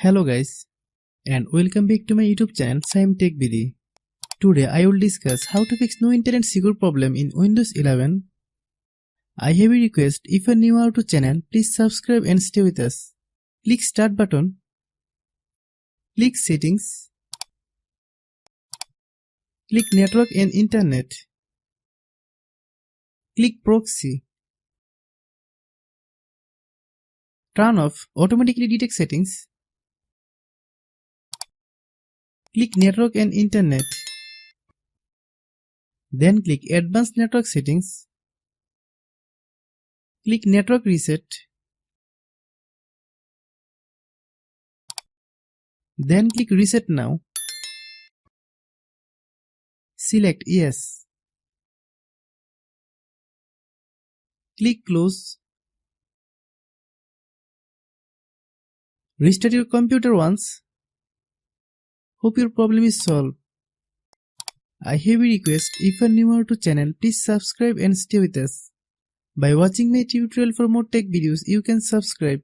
Hello guys, and welcome back to my YouTube channel Shaem Tech BD. Today I will discuss how to fix no internet secure problem in Windows 11. I have a request. If you are new to channel, please subscribe and stay with us. Click start button. Click settings. Click network and internet. Click proxy. Turn off automatically detect settings. Click network and internet. Then click advanced network settings. Click network reset. Then click reset now. Select yes. Click close. Restart your computer once. Hope your problem is solved. I have a request. If you are new to channel, please subscribe and stay with us. By watching my tutorial for more tech videos, you can subscribe.